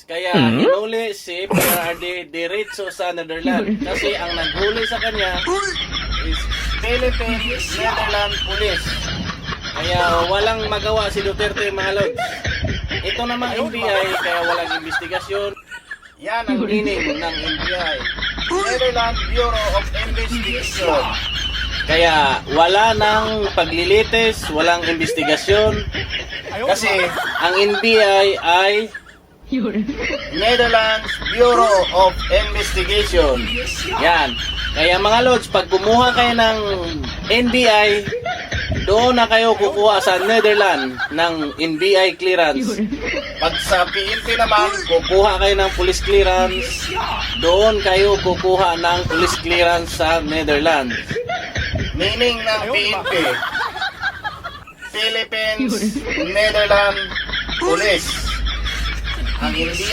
Kaya hinuli si PRD diretso sa Netherlands. Kasi ang naghuli sa kanya is Philippines Netherlands Police. Kaya walang magawa si Duterte, mga lods. Ito namang NBI, kaya walang investigasyon. Yan ang meaning ng NBI. Netherlands Bureau of Investigation. Kaya wala nang paglilitis, walang investigasyon. Kasi ang NBI ay Netherlands Bureau of Investigation. Yan. Kaya mga lods, pag kumuha kayo ng NBI, doon na kayo kukuha sa Netherlands ng NBI clearance. Pag sa PNP naman, kukuha kayo ng police clearance. Doon kayo kukuha ng police clearance sa Netherlands. Meaning ng PNP, Philippines Netherlands Police. Ang NBI